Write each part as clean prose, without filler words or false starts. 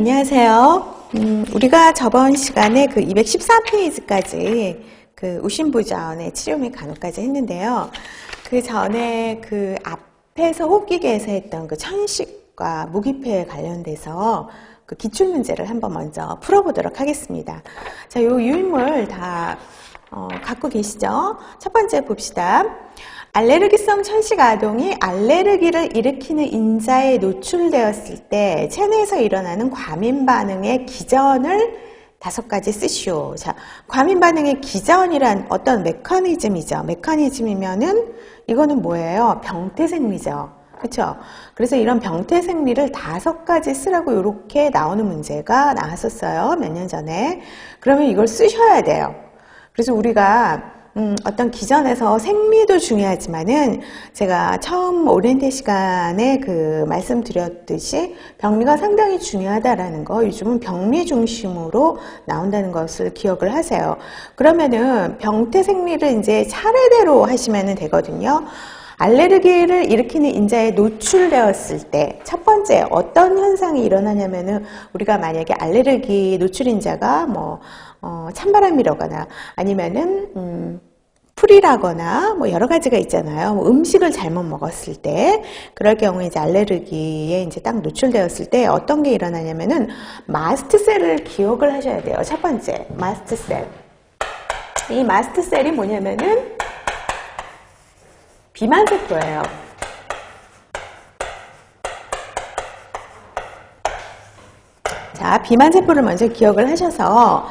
안녕하세요. 우리가 저번 시간에 그 214페이지까지 그 우심부전의 치료 및 간호까지 했는데요. 그 전에 그 앞에서 호흡기계에서 했던 그 천식과 무기폐에 관련돼서 그 기출문제를 한번 먼저 풀어보도록 하겠습니다. 자, 요 유인물 다 갖고 계시죠? 첫 번째 봅시다. 알레르기성 천식 아동이 알레르기를 일으키는 인자에 노출되었을 때 체내에서 일어나는 과민 반응의 기전을 5가지 쓰시오. 자, 과민 반응의 기전이란 어떤 메커니즘이죠. 메커니즘이면은 이거는 뭐예요? 병태생리죠. 그렇죠? 그래서 이런 병태생리를 5가지 쓰라고 이렇게 나오는 문제가 나왔었어요. 몇 년 전에. 그러면 이걸 쓰셔야 돼요. 그래서 우리가 어떤 기전에서 생리도 중요하지만은 제가 처음 오리엔테 시간에 그 말씀드렸듯이 병리가 상당히 중요하다라는 거, 요즘은 병리 중심으로 나온다는 것을 기억을 하세요. 그러면은 병태 생리를 이제 차례대로 하시면 되거든요. 알레르기를 일으키는 인자에 노출되었을 때 첫 번째 어떤 현상이 일어나냐면은 우리가 만약에 알레르기 노출 인자가 찬바람이라거나 아니면은 풀이라거나 여러 가지가 있잖아요. 음식을 잘못 먹었을 때 그럴 경우에 이제 알레르기에 이제 딱 노출되었을 때 어떤 게 일어나냐면은 마스트셀을 기억을 하셔야 돼요. 첫 번째 마스트셀. 이 마스트셀이 뭐냐면은 비만세포예요. 자, 비만세포를 먼저 기억을 하셔서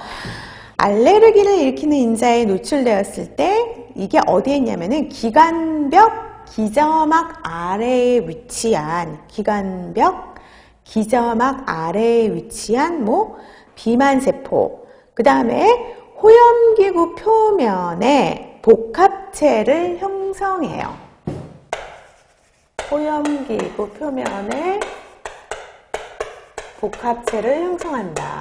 알레르기를 일으키는 인자에 노출되었을 때 이게 어디에 있냐면은 기관벽 기저막 아래에 위치한 비만세포, 그 다음에 호염기구 표면에 복합체를 형성해요. 호염기구 표면에 복합체를 형성한다.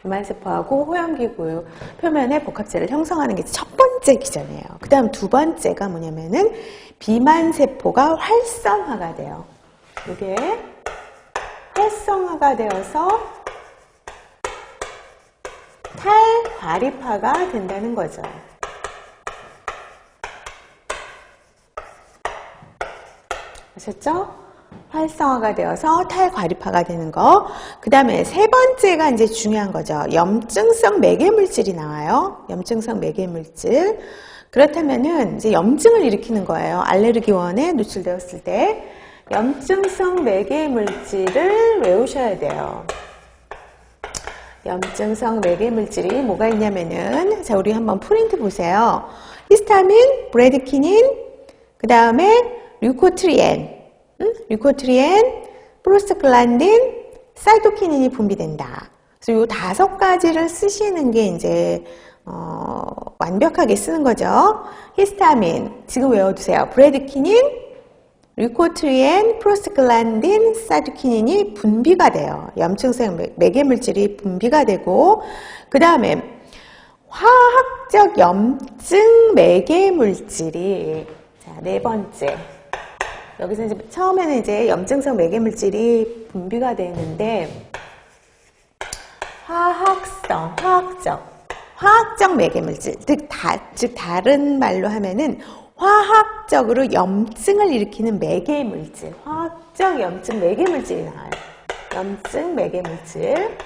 비만세포하고 호염기구 표면에 복합체를 형성하는 게 첫 번째 기전이에요. 그 다음 두 번째가 뭐냐면은 비만세포가 활성화가 돼요. 이게 활성화가 되어서 탈과립화가 된다는 거죠. 아셨죠? 활성화가 되어서 탈과립화가 되는 거. 그 다음에 세 번째가 이제 중요한 거죠. 염증성 매개물질이 나와요. 염증성 매개물질. 그렇다면은 이제 염증을 일으키는 거예요. 알레르기원에 노출되었을 때. 염증성 매개물질을 외우셔야 돼요. 염증성 매개물질이 뭐가 있냐면은, 자, 우리 한번 프린트 보세요. 히스타민, 브래디키닌, 그 다음에 류코트리엔, 프로스트글란딘, 사이토키닌이 분비된다. 그래서 이 5가지를 쓰시는 게 이제 완벽하게 쓰는 거죠. 히스타민 지금 외워두세요. 브래디키닌, 류코트리엔, 프로스트글란딘, 사이토키닌이 분비가 돼요. 염증성 매개물질이 분비가 되고, 그 다음에 화학적 염증 매개물질이, 자, 4번째. 여기서 이제 처음에는 이제 염증성 매개물질이 분비가 되는데 화학적 매개물질, 즉 다른 말로 하면은 화학적으로 염증을 일으키는 매개물질, 화학적 염증 매개물질이 나와요. 염증 매개물질.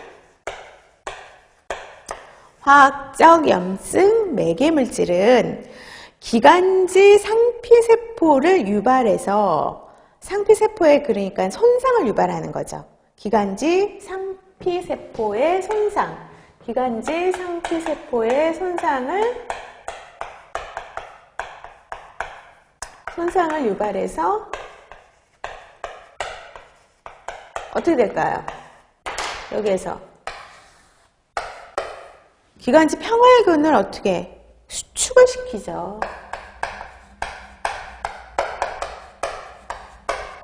화학적 염증 매개물질은 기관지 상피세포를 유발해서 상피세포에 그러니까 손상을 유발하는 거죠. 기관지 상피세포의 손상. 기관지 상피세포의 손상을 유발해서 어떻게 될까요? 여기에서 기관지 평활근을 어떻게 수축을 시키죠.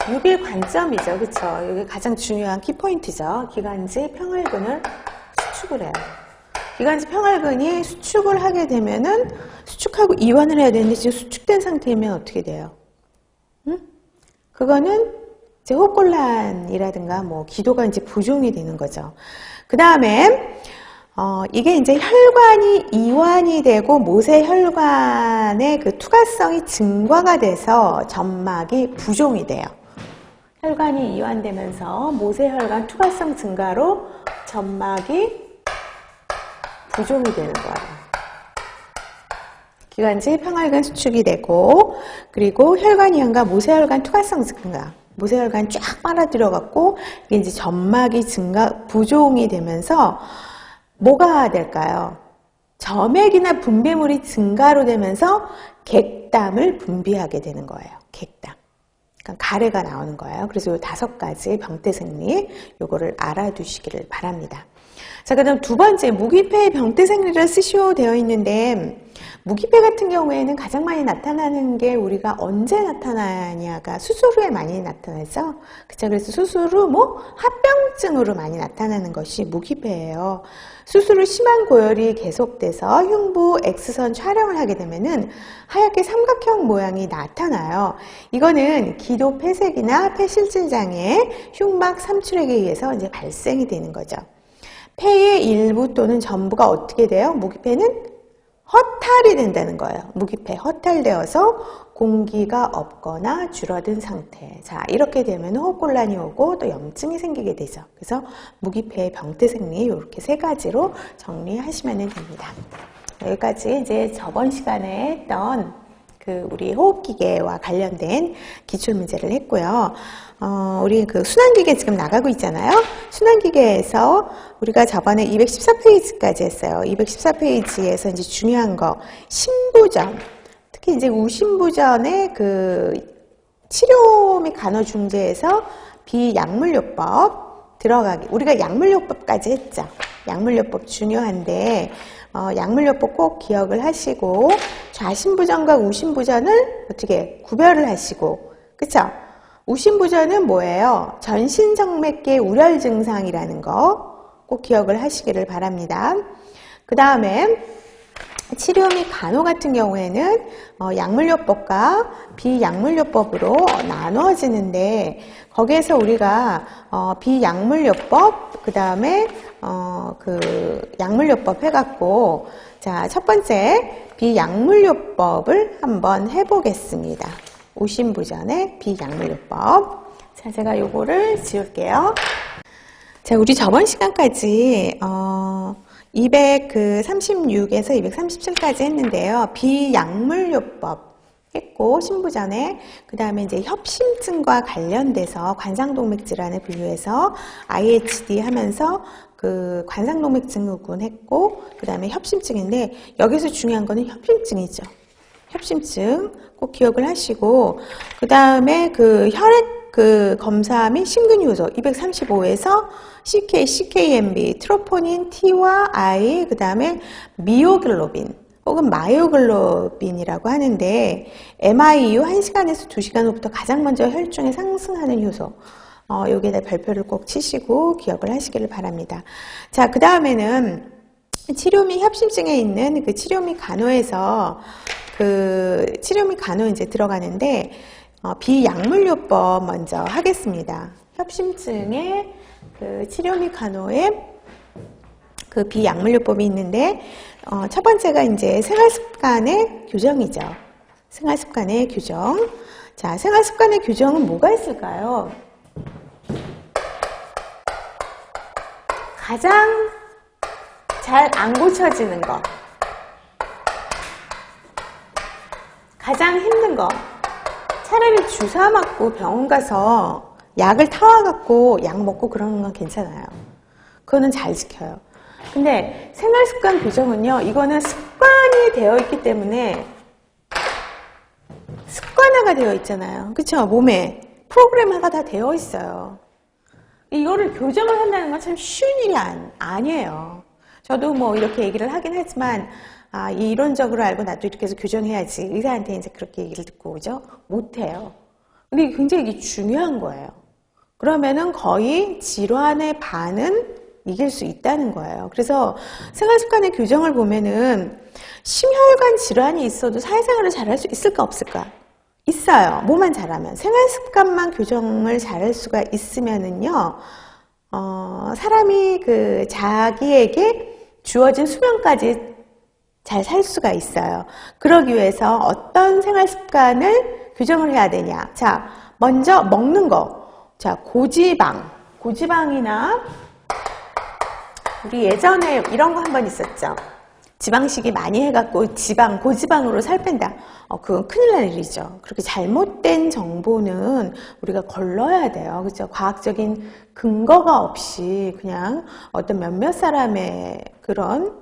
6일 관점이죠. 그쵸? 이게 가장 중요한 키포인트죠. 기관지 평활근을 수축을 해요. 기관지 평활근이 수축을 하게 되면은 수축하고 이완을 해야 되는데 지금 수축된 상태면 어떻게 돼요? 그거는 이제 호흡곤란이라든가 뭐 기도가 이제 부종이 되는 거죠. 그 다음에 이게 이제 혈관이 이완이 되고 모세혈관의 그 투과성이 증가가 돼서 점막이 부종이 돼요. 혈관이 이완되면서 모세혈관 투과성 증가로 점막이 부종이 되는 거예요. 기관지 평활관 수축이 되고, 그리고 혈관 이완과 모세혈관 투과성 증가, 모세혈관 쫙 빨아들여 갖고 이게 이제 점막이 부종이 되면서 뭐가 될까요? 점액이나 분비물이 증가로 되면서 객담을 분비하게 되는 거예요. 객담. 그러니까 가래가 나오는 거예요. 그래서 이 5가지 병태 생리, 요거를 알아두시기를 바랍니다. 자, 그 다음 두 번째, 무기폐의 병태 생리를 쓰시오 되어 있는데, 무기폐 같은 경우에는 가장 많이 나타나는 게 우리가 언제 나타나냐가 수술 후에 많이 나타나죠. 그쵸? 그래서 수술 후 합병증으로 많이 나타나는 것이 무기폐예요. 수술 후 심한 고열이 계속돼서 흉부 X선 촬영을 하게 되면은 하얗게 삼각형 모양이 나타나요. 이거는 기도 폐색이나 폐실질 장애, 흉막 삼출액에 의해서 이제 발생이 되는 거죠. 폐의 일부 또는 전부가 어떻게 돼요? 무기폐는 허탈이 된다는 거예요. 무기폐, 허탈되어서 공기가 없거나 줄어든 상태. 자, 이렇게 되면 호흡곤란이 오고 또 염증이 생기게 되죠. 그래서 무기폐의 병태 생리 이렇게 3가지로 정리하시면 됩니다. 여기까지 이제 저번 시간에 했던 그 우리 호흡기계와 관련된 기출문제를 했고요. 우리 그 순환기계 지금 나가고 있잖아요. 순환기계에서 우리가 저번에 214페이지까지 했어요. 214페이지에서 이제 중요한 거, 신부전. 특히 이제 우신부전의 그 치료 및 간호중재에서 비약물요법 들어가기. 우리가 약물요법까지 했죠. 약물요법 중요한데, 약물요법 꼭 기억을 하시고, 좌신부전과 우신부전을 어떻게 구별을 하시고, 그쵸? 우신부전은 뭐예요? 전신정맥계 우열 증상이라는 거 꼭 기억을 하시기를 바랍니다. 그 다음에 치료 및 간호 같은 경우에는 약물요법과 비약물요법으로 나누어지는데 거기에서 우리가 비약물요법 그 다음에 그 약물요법 해갖고 자, 첫 번째 비약물요법을 한번 해보겠습니다. 우신부전의 비약물요법. 자, 제가 요거를 지울게요. 자, 우리 저번 시간까지 236에서 237까지 했는데요. 비약물요법 했고 신부전에 그 다음에 이제 협심증과 관련돼서 관상동맥 질환을 분류해서 IHD 하면서 그 관상동맥증후군 했고 그 다음에 협심증인데 여기서 중요한 거는 협심증이죠. 협심증 꼭 기억을 하시고 그 다음에 그 혈액 그 검사 및 심근효소 235에서 CK, CKMB, 트로포닌 T와 I, 그 다음에 미오글로빈 혹은 마이오글로빈이라고 하는데 MI 이후 1시간에서 2시간 후부터 가장 먼저 혈중에 상승하는 효소 여기에다 별표를 꼭 치시고 기억을 하시기를 바랍니다. 자, 그 다음에는 치료 및 협심증에 있는 그 치료 및 간호에서 그 치료 및 간호 이제 들어가는데 비약물요법 먼저 하겠습니다. 협심증의 그 치료 및 간호에 그 비약물요법이 있는데 첫 번째가 이제 생활습관의 규정이죠. 생활습관의 규정. 자, 생활습관의 규정은 뭐가 있을까요? 가장 잘 안 고쳐지는 거. 가장 힘든 거. 차라리 주사 맞고 병원 가서 약을 타와갖고 약 먹고 그러는 건 괜찮아요. 그거는 잘 지켜요. 근데 생활습관 규정은요, 이거는 습관이 되어 있기 때문에 습관화가 되어 있잖아요. 그쵸? 몸에 프로그램화가 다 되어 있어요. 이거를 교정을 한다는 건 참 쉬운 일이 아니에요. 저도 뭐 이렇게 얘기를 하긴 하지만 이론적으로 알고 나도 이렇게 해서 교정해야지. 의사한테 이제 그렇게 얘기를 듣고 오죠? 못해요. 근데 이게 굉장히 이게 중요한 거예요. 그러면은 거의 질환의 반은 이길 수 있다는 거예요. 그래서 생활습관의 규정을 보면은 심혈관 질환이 있어도 사회생활을 잘할 수 있을까 없을까? 있어요. 뭐만 잘하면. 생활 습관만 교정을 잘할 수가 있으면은요, 사람이 그 자기에게 주어진 수명까지 잘 살 수가 있어요. 그러기 위해서 어떤 생활 습관을 교정을 해야 되냐. 자, 먼저 먹는 거. 자, 고지방이나 우리 예전에 이런 거 한 번 있었죠. 지방식이 많이 해갖고 고지방으로 살 뺀다. 그건 큰일 날 일이죠. 그렇게 잘못된 정보는 우리가 걸러야 돼요. 그죠? 과학적인 근거가 없이 그냥 어떤 몇몇 사람의 그런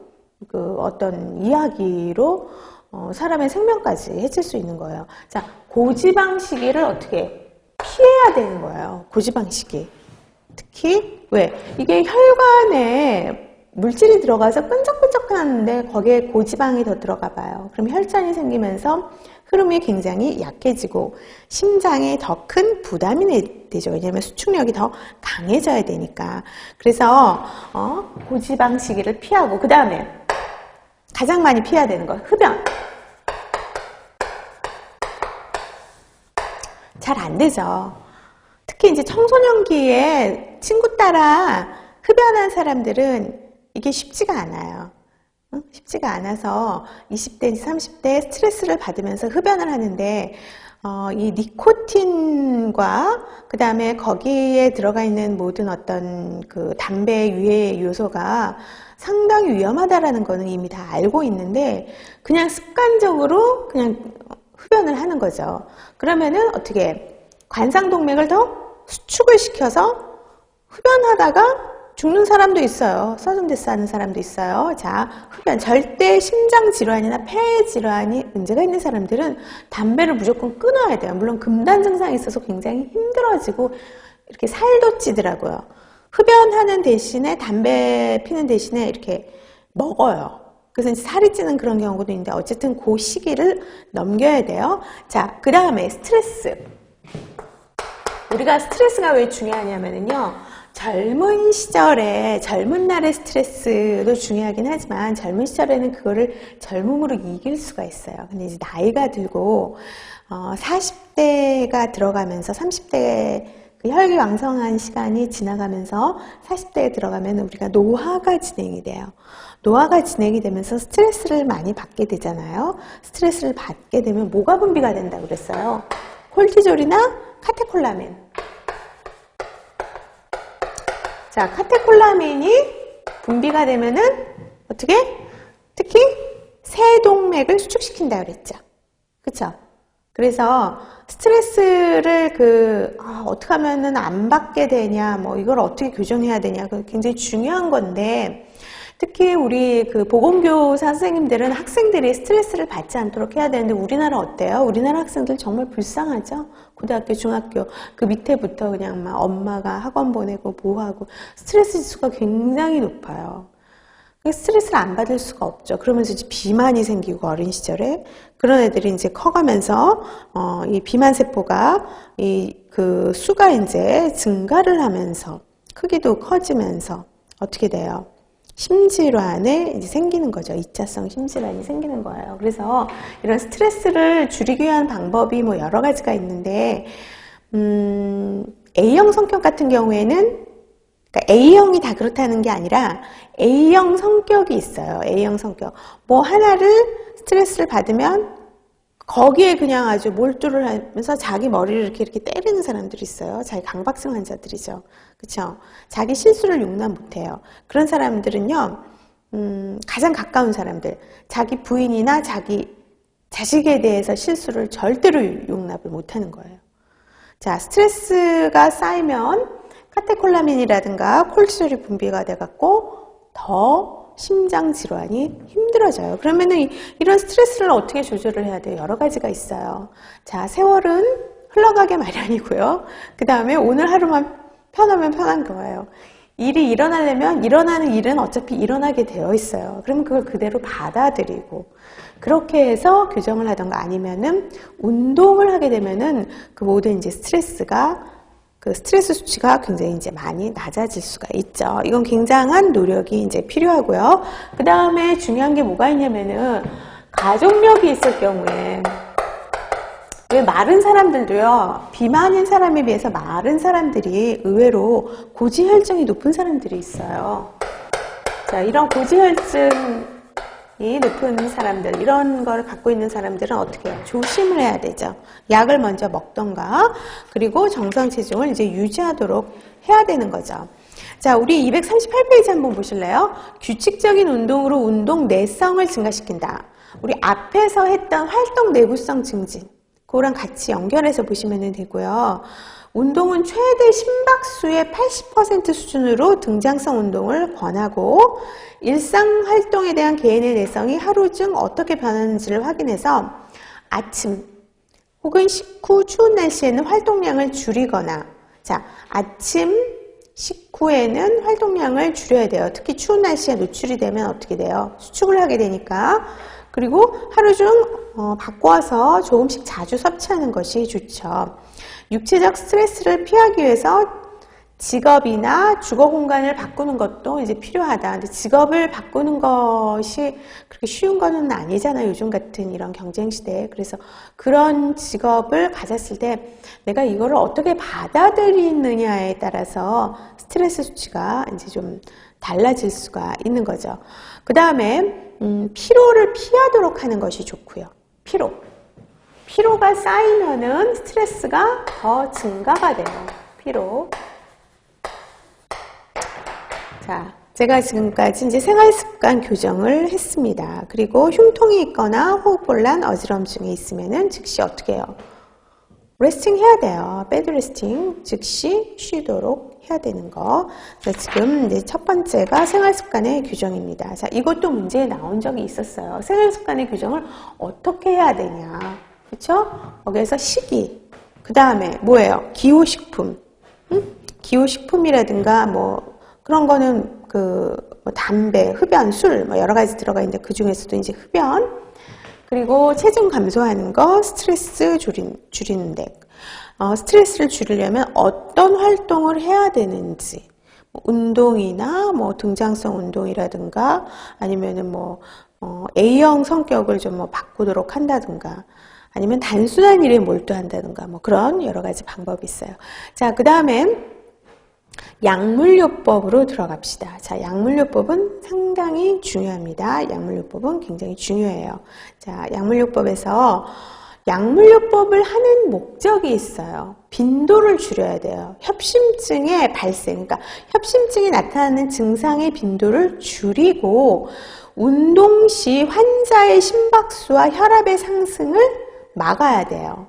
어떤 이야기로 사람의 생명까지 해칠 수 있는 거예요. 자, 고지방식이를 어떻게 피해야 되는 거예요. 고지방식이. 특히 왜? 이게 혈관에 물질이 들어가서 끈적끈적하는데 거기에 고지방이 더 들어가 봐요. 그럼 혈전이 생기면서 흐름이 굉장히 약해지고 심장에 더 큰 부담이 되죠. 왜냐하면 수축력이 더 강해져야 되니까. 그래서 고지방 시기를 피하고, 그 다음에 가장 많이 피해야 되는 거, 흡연. 잘 안 되죠. 특히 이제 청소년기에 친구 따라 흡연한 사람들은 이게 쉽지가 않아요. 쉽지가 않아서 20대, 30대 스트레스를 받으면서 흡연을 하는데 이 니코틴과 그 다음에 거기에 들어가 있는 모든 어떤 그 담배 유해 요소가 상당히 위험하다라는 거는 이미 다 알고 있는데 그냥 습관적으로 그냥 흡연을 하는 거죠. 그러면은 어떻게 관상동맥을 더 수축을 시켜서 흡연하다가 죽는 사람도 있어요. 서든데스 하는 사람도 있어요. 자, 흡연. 절대 심장 질환이나 폐 질환이 문제가 있는 사람들은 담배를 무조건 끊어야 돼요. 물론 금단 증상이 있어서 굉장히 힘들어지고 이렇게 살도 찌더라고요. 흡연하는 대신에 담배 피는 대신에 이렇게 먹어요. 그래서 이제 살이 찌는 그런 경우도 있는데 어쨌든 그 시기를 넘겨야 돼요. 자, 그 다음에 스트레스. 우리가 스트레스가 왜 중요하냐면요. 젊은 시절에, 젊은 날의 스트레스도 중요하긴 하지만 젊은 시절에는 그거를 젊음으로 이길 수가 있어요. 근데 이제 나이가 들고 40대가 들어가면서 30대 그 혈기왕성한 시간이 지나가면서 40대에 들어가면 우리가 노화가 진행이 돼요. 노화가 진행이 되면서 스트레스를 많이 받게 되잖아요. 스트레스를 받게 되면 뭐가 분비가 된다고 그랬어요? 콜티졸이나 카테콜라민. 자, 카테콜라민이 분비가 되면은 어떻게? 특히 세동맥을 수축시킨다 그랬죠. 그쵸? 그래서 스트레스를 어떻게 하면은 안 받게 되냐, 뭐 이걸 어떻게 교정해야 되냐, 그 굉장히 중요한 건데, 특히 우리 그 보건교사 선생님들은 학생들이 스트레스를 받지 않도록 해야 되는데 우리나라 어때요? 우리나라 학생들 정말 불쌍하죠? 고등학교, 중학교 그 밑에부터 그냥 막 엄마가 학원 보내고 뭐하고 스트레스 지수가 굉장히 높아요. 스트레스를 안 받을 수가 없죠. 그러면서 이제 비만이 생기고 어린 시절에 그런 애들이 이제 커가면서 이 비만 세포가 그 수가 이제 증가를 하면서 크기도 커지면서 어떻게 돼요? 심질환에 이제 생기는 거죠. 2차성 심질환이 생기는 거예요. 그래서 이런 스트레스를 줄이기 위한 방법이 뭐 여러 가지가 있는데, A형 성격 같은 경우에는, 그러니까 A형이 다 그렇다는 게 아니라 A형 성격이 있어요. A형 성격. 뭐 하나를 스트레스를 받으면 거기에 그냥 아주 몰두를 하면서 자기 머리를 이렇게 때리는 사람들이 있어요. 자기 강박증 환자들이죠. 그쵸? 자기 실수를 용납 못해요. 그런 사람들은요, 가장 가까운 사람들, 자기 부인이나 자기 자식에 대해서 실수를 절대로 용납을 못하는 거예요. 자, 스트레스가 쌓이면 카테콜라민이라든가 콜티졸이 분비가 돼갖고 더 심장 질환이 힘들어져요. 그러면은 이런 스트레스를 어떻게 조절을 해야 돼요? 여러 가지가 있어요. 자, 세월은 흘러가게 마련이고요. 그 다음에 오늘 하루만 편하면 편한 거예요. 일이 일어나려면 일어나는 일은 어차피 일어나게 되어 있어요. 그러면 그걸 그대로 받아들이고 그렇게 해서 교정을 하던가 아니면은 운동을 하게 되면은 그 모든 이제 그 스트레스 수치가 굉장히 이제 많이 낮아질 수가 있죠. 이건 굉장한 노력이 이제 필요하고요. 그 다음에 중요한 게 뭐가 있냐면은 가족력이 있을 경우에 왜 마른 사람들도요, 비만인 사람에 비해서 마른 사람들이 의외로 고지혈증이 높은 사람들이 있어요. 자, 이런 고지혈증이 높은 사람들, 이런 걸 갖고 있는 사람들은 어떻게 해요? 조심을 해야 되죠. 약을 먼저 먹던가, 그리고 정상 체중을 이제 유지하도록 해야 되는 거죠. 자, 우리 238페이지 한번 보실래요? 규칙적인 운동으로 운동 내성을 증가시킨다. 우리 앞에서 했던 활동 내구성 증진, 그거랑 같이 연결해서 보시면 되고요. 운동은 최대 심박수의 80% 수준으로 등장성 운동을 권하고, 일상 활동에 대한 개인의 내성이 하루 중 어떻게 변하는지를 확인해서 아침 혹은 식후 추운 날씨에는 활동량을 줄이거나, 자, 아침 식후에는 활동량을 줄여야 돼요. 특히 추운 날씨에 노출이 되면 어떻게 돼요? 수축을 하게 되니까. 그리고 하루 중 바꿔서 조금씩 자주 섭취하는 것이 좋죠. 육체적 스트레스를 피하기 위해서 직업이나 주거 공간을 바꾸는 것도 이제 필요하다. 근데 직업을 바꾸는 것이 그렇게 쉬운 거는 아니잖아요. 요즘 같은 이런 경쟁 시대에. 그래서 그런 직업을 가졌을 때 내가 이거를 어떻게 받아들이느냐에 따라서 스트레스 수치가 이제 좀 달라질 수가 있는 거죠. 그 다음에 피로를 피하도록 하는 것이 좋고요. 피로가 쌓이면은 스트레스가 더 증가가 돼요. 피로. 자, 제가 지금까지 이제 생활습관 교정을 했습니다. 그리고 흉통이 있거나 호흡곤란, 어지럼증이 있으면은 즉시 어떻게 해요? 레스팅 해야 돼요. 배드 레스팅, 즉시 쉬도록 해야 되는 거. 자, 지금 이제 첫 번째가 생활습관의 규정입니다. 자, 이것도 문제에 나온 적이 있었어요. 생활습관의 규정을 어떻게 해야 되냐. 그렇죠? 거기에서 식이, 그 다음에 뭐예요? 기호식품. 기호식품이라든가 뭐 그런 거는 뭐 담배, 흡연, 술 뭐 여러 가지 들어가 있는데 그 중에서도 이제 흡연, 그리고 체중 감소하는 거, 스트레스 줄이는데, 스트레스를 줄이려면 어떤 활동을 해야 되는지, 뭐 운동이나 뭐 등장성 운동이라든가 아니면은 뭐 A형 성격을 좀 뭐 바꾸도록 한다든가, 아니면 단순한 일에 몰두한다든가, 뭐 그런 여러 가지 방법이 있어요. 자, 그 다음에 약물요법으로 들어갑시다. 자, 약물요법은 상당히 중요합니다. 약물요법은 굉장히 중요해요. 자, 약물요법에서 약물요법을 하는 목적이 있어요. 빈도를 줄여야 돼요. 협심증의 발생, 그러니까 협심증이 나타나는 증상의 빈도를 줄이고 운동 시 환자의 심박수와 혈압의 상승을 막아야 돼요.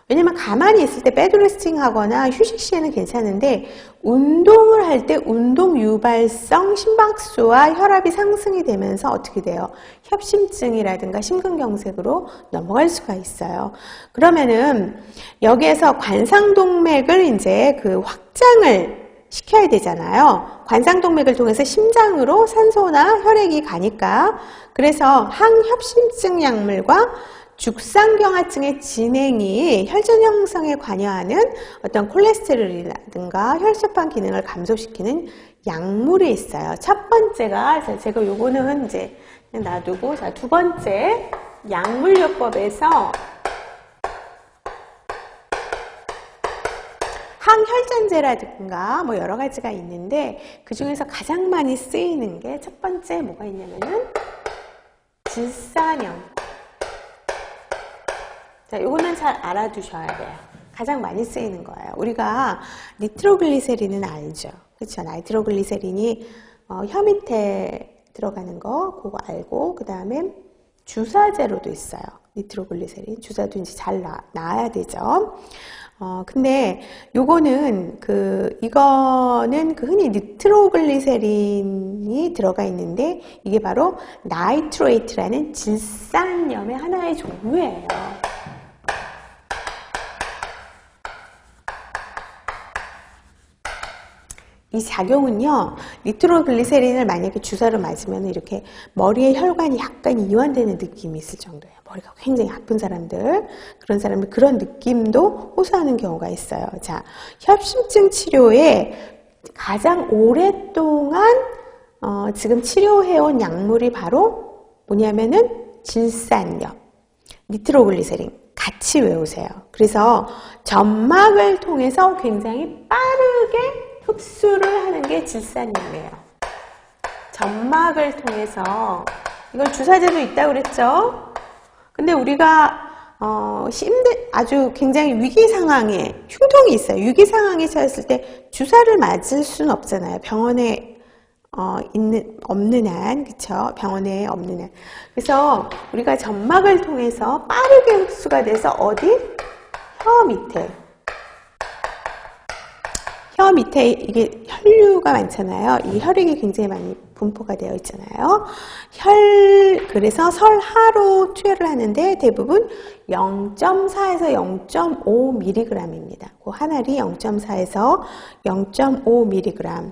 왜냐면 가만히 있을 때 배드레스팅 하거나 휴식 시에는 괜찮은데 운동을 할 때 운동 유발성 심박수와 혈압이 상승이 되면서 어떻게 돼요? 협심증이라든가 심근경색으로 넘어갈 수가 있어요. 그러면은 여기에서 관상동맥을 이제 확장을 시켜야 되잖아요. 관상동맥을 통해서 심장으로 산소나 혈액이 가니까. 그래서 항협심증 약물과 죽상경화증의 진행이 혈전 형성에 관여하는 어떤 콜레스테롤이라든가 혈소판 기능을 감소시키는 약물이 있어요. 첫 번째가, 제가 요거는 이제 그냥 놔두고, 자, 두 번째, 약물요법에서 항혈전제라든가 뭐 여러 가지가 있는데 그 중에서 가장 많이 쓰이는 게 첫 번째 뭐가 있냐면은 질산염. 자, 요거는 잘 알아두셔야 돼요. 가장 많이 쓰이는 거예요. 우리가 니트로글리세린은 알죠? 그렇죠? 나이트로글리세린이 혀 밑에 들어가는 거 그거 알고, 그 다음에 주사제로도 있어요. 니트로글리세린 주사도 이제 잘 놔야 되죠. 근데 요거는 이거는 흔히 니트로글리세린이 들어가 있는데 이게 바로 나이트레이트라는 질산염의 하나의 종류예요. 이 작용은요, 니트로글리세린을 만약에 주사로 맞으면 이렇게 머리에 혈관이 약간 이완되는 느낌이 있을 정도예요. 머리가 굉장히 아픈 사람들, 그런 사람들 그런 느낌도 호소하는 경우가 있어요. 자, 협심증 치료에 가장 오랫동안 지금 치료해온 약물이 바로 뭐냐면은 질산염, 니트로글리세린. 같이 외우세요. 그래서 점막을 통해서 굉장히 빠르게 흡수를 하는 게 질산염이에요. 점막을 통해서, 이걸 주사제도 있다고 그랬죠? 근데 우리가 아주 굉장히 위기 상황에, 흉통이 있어요. 위기 상황에 처했을 때 주사를 맞을 수는 없잖아요. 병원에 없는 한, 그쵸? 병원에 없는 한. 그래서 우리가 점막을 통해서 빠르게 흡수가 돼서 어디? 혀 밑에 이게 혈류가 많잖아요. 이 혈액이 굉장히 많이 분포가 되어 있잖아요. 그래서 설하로 투여를 하는데 대부분 0.4에서 0.5mg입니다. 그 한 알이 0.4에서 0.5mg.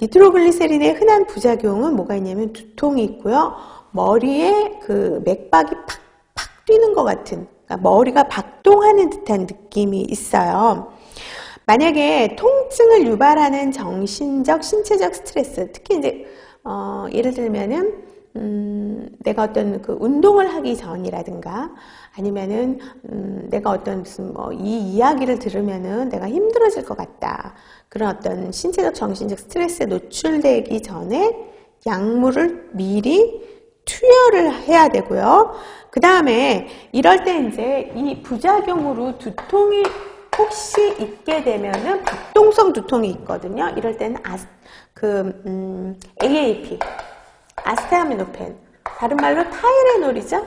니트로글리세린의 흔한 부작용은 뭐가 있냐면 두통이 있고요. 머리에 그 맥박이 팍팍 뛰는 것 같은, 그러니까 머리가 박동하는 듯한 느낌이 있어요. 만약에 통증을 유발하는 정신적, 신체적 스트레스, 특히 이제 예를 들면은 내가 어떤 그 운동을 하기 전이라든가 아니면은 내가 어떤 무슨 이 이야기를 들으면은 내가 힘들어질 것 같다. 그런 어떤 신체적, 정신적 스트레스에 노출되기 전에 약물을 미리 투여를 해야 되고요. 그 다음에 이럴 때 이제 이 부작용으로 두통이 혹시 있게 되면은 박동성 두통이 있거든요. 이럴 때는 AAP, 아스타미노펜, 다른 말로 타이레놀이죠.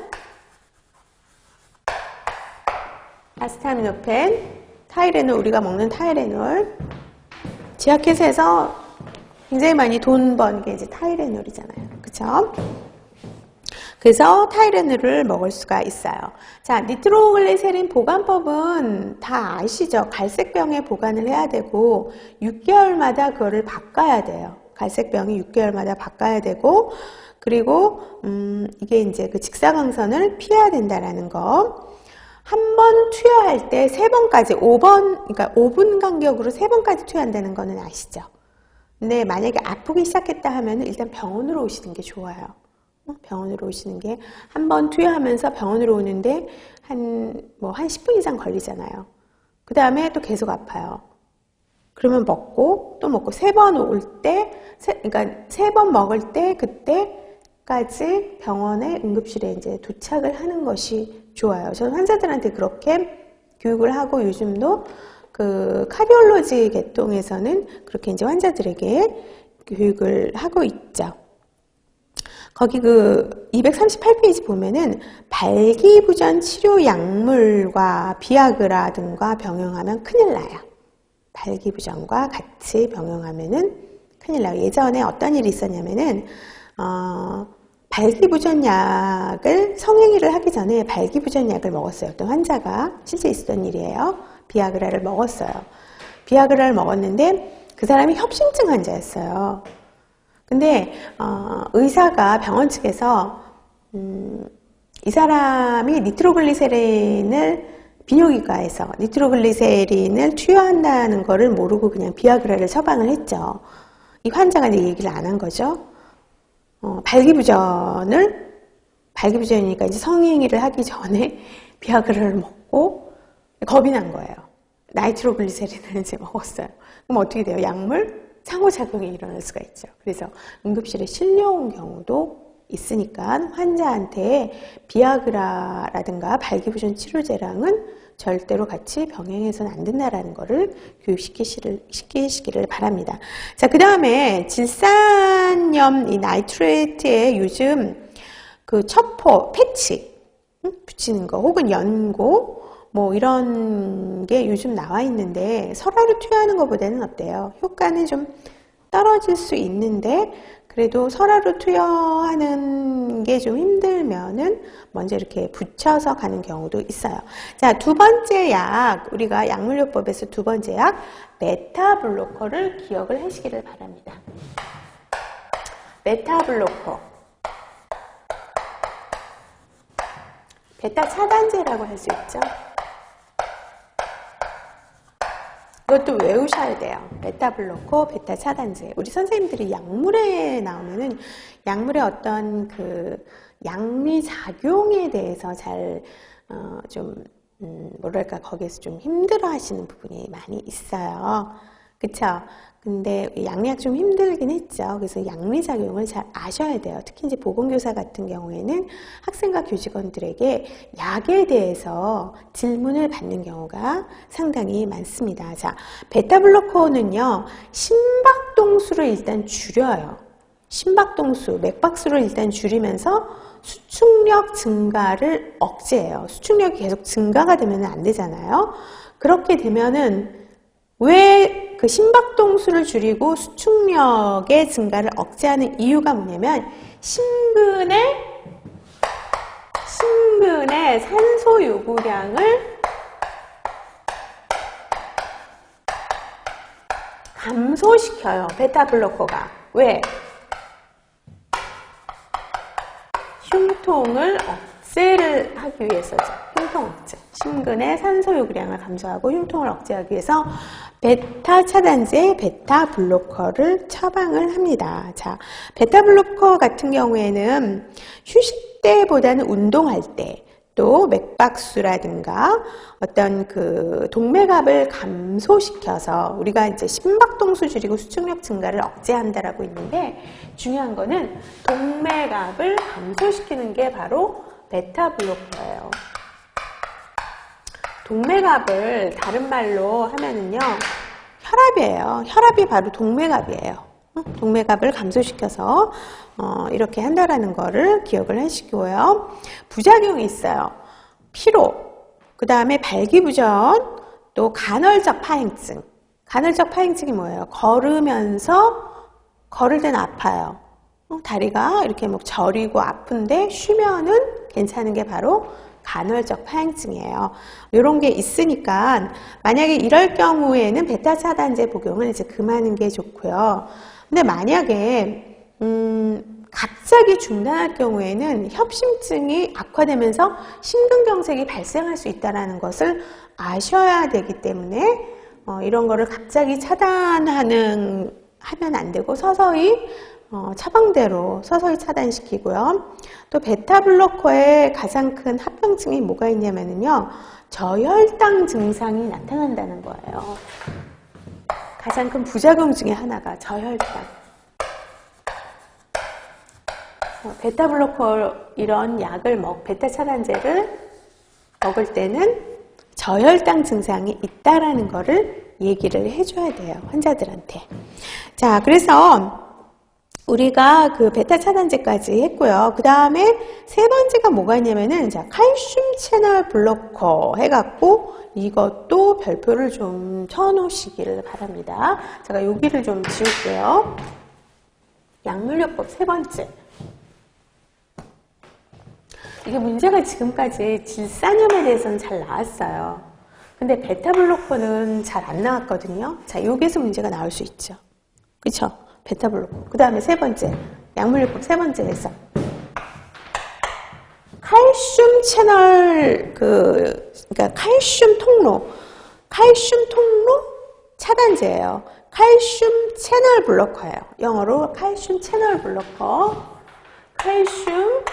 아스타미노펜, 타이레놀, 우리가 먹는 타이레놀. 제약회사에서 굉장히 많이 돈 버는 게 이제 타이레놀이잖아요. 그쵸? 그래서 타이레놀을 먹을 수가 있어요. 자, 니트로글리세린 보관법은 다 아시죠? 갈색병에 보관을 해야 되고 6개월마다 그거를 바꿔야 돼요. 갈색병이 6개월마다 바꿔야 되고, 그리고 이게 이제 그 직사광선을 피해야 된다라는 거. 한 번 투여할 때 3번까지 5번, 그러니까 5분 간격으로 3번까지 투여한다는 거는 아시죠? 근데 만약에 아프기 시작했다 하면 일단 병원으로 오시는 게 좋아요. 병원으로 오시는 게, 한 번 투여하면서 병원으로 오는데 한 10분 이상 걸리잖아요. 그 다음에 또 계속 아파요. 그러면 먹고 또 먹고 3번 올 때, 그러니까 3번 먹을 때 그때까지 병원에 응급실에 이제 도착을 하는 것이 좋아요. 저는 환자들한테 그렇게 교육을 하고, 요즘도 그 카디올로지 계통에서는 그렇게 이제 환자들에게 교육을 하고 있죠. 거기 그 238페이지 보면은 발기부전 치료 약물과 비아그라 등과 병용하면 큰일 나요. 발기부전과 같이 병용하면은 큰일 나요. 예전에 어떤 일이 있었냐면은 발기부전 약을, 성행위를 하기 전에 발기부전 약을 먹었어요. 어떤 환자가, 실제 있었던 일이에요. 비아그라를 먹었어요. 비아그라를 먹었는데 그 사람이 협심증 환자였어요. 근데 의사가, 병원 측에서 이 사람이 니트로글리세린을, 비뇨기과에서 니트로글리세린을 투여한다는 거를 모르고 그냥 비아그라를 처방을 했죠. 이 환자가 내 얘기를 안 한 거죠. 발기부전이니까 이제 성행위를 하기 전에 비아그라를 먹고 겁이 난 거예요. 나이트로글리세린을 이제 먹었어요. 그럼 어떻게 돼요? 약물 상호작용이 일어날 수가 있죠. 그래서 응급실에 실려온 경우도 있으니까 환자한테 비아그라라든가 발기부전 치료제랑은 절대로 같이 병행해서는 안 된다라는 거를 교육시키시기를 바랍니다. 자, 그 다음에 질산염, 이 나이트레이트에 요즘 그 첩포, 패치 붙이는 거, 혹은 연고, 뭐 이런 게 요즘 나와 있는데, 설화로 투여하는 것보다는 어때요? 효과는 좀 떨어질 수 있는데, 그래도 설화로 투여하는 게 좀 힘들면은 먼저 이렇게 붙여서 가는 경우도 있어요. 자, 두 번째 약, 우리가 약물요법에서 두 번째 약, 베타블로커를 기억을 하시기를 바랍니다. 베타블로커. 베타 차단제라고 할 수 있죠. 이것도 외우셔야 돼요. 베타블로커, 베타 차단제. 우리 선생님들이 약물에 나오면은 약물의 어떤 그 약리 작용에 대해서 잘 좀 뭐랄까, 거기에서 좀 힘들어 하시는 부분이 많이 있어요. 그쵸? 근데 양약 좀 힘들긴 했죠. 그래서 양리작용을 잘 아셔야 돼요. 특히 이제 보건교사 같은 경우에는 학생과 교직원들에게 약에 대해서 질문을 받는 경우가 상당히 많습니다. 자, 베타블로커는요, 심박동수를 일단 줄여요. 심박동수, 맥박수를 일단 줄이면서 수축력 증가를 억제해요. 수축력이 계속 증가가 되면 안 되잖아요. 그렇게 되면은 왜 그 심박동수를 줄이고 수축력의 증가를 억제하는 이유가 뭐냐면 심근의 산소 요구량을 감소시켜요. 베타블로커가. 왜? 흉통을 억제를 하기 위해서죠. 흉통 억제. 심근의 산소 요구량을 감소하고 흉통을 억제하기 위해서 베타 차단제, 베타 블로커를 처방을 합니다. 자, 베타 블로커 같은 경우에는 휴식 때보다는 운동할 때, 또 맥박수라든가 어떤 그 동맥압을 감소시켜서 우리가 이제 심박동수 줄이고 수축력 증가를 억제한다라고 있는데 중요한 거는 동맥압을 감소시키는 게 바로 베타 블로커예요. 동맥압을 다른 말로 하면은요, 혈압이에요. 혈압이 바로 동맥압이에요. 동맥압을 감소시켜서 이렇게 한다라는 거를 기억을 하시고요. 부작용이 있어요. 피로, 그 다음에 발기부전, 또 간헐적 파행증. 간헐적 파행증이 뭐예요? 걸으면서 걸을 때는 아파요. 다리가 이렇게 뭐 저리고 아픈데 쉬면은 괜찮은 게 바로 간헐적 파행증이에요. 이런 게 있으니까 만약에 이럴 경우에는 베타 차단제 복용을 이제 그만하는 게 좋고요. 근데 만약에 갑자기 중단할 경우에는 협심증이 악화되면서 심근경색이 발생할 수 있다는 것을 아셔야 되기 때문에 이런 거를 갑자기 하면 안 되고 서서히 처방대로 서서히 차단시키고요. 또 베타블로커의 가장 큰 합병증이 뭐가 있냐면요, 저혈당 증상이 나타난다는 거예요. 가장 큰 부작용 중에 하나가 저혈당. 베타블로커 이런 약을 베타 차단제를 먹을 때는 저혈당 증상이 있다라는 거를 얘기를 해줘야 돼요, 환자들한테. 자, 그래서 우리가 그 베타 차단제까지 했고요. 그 다음에 세 번째가 뭐가 있냐면은, 자, 칼슘 채널 블로커 해갖고 이것도 별표를 좀 쳐놓으시기를 바랍니다. 제가 여기를 좀 지울게요. 약물요법 세 번째. 이게 문제가 지금까지 질산염에 대해서는 잘 나왔어요. 근데 베타블로커는 잘 안 나왔거든요. 자, 여기에서 문제가 나올 수 있죠. 그쵸? 베타블로커. 그 다음에 세 번째. 약물요법 세 번째에서 칼슘 채널, 그러니까 칼슘 통로 차단제예요. 칼슘 채널 블로커예요. 영어로 칼슘 채널 블로커. 칼슘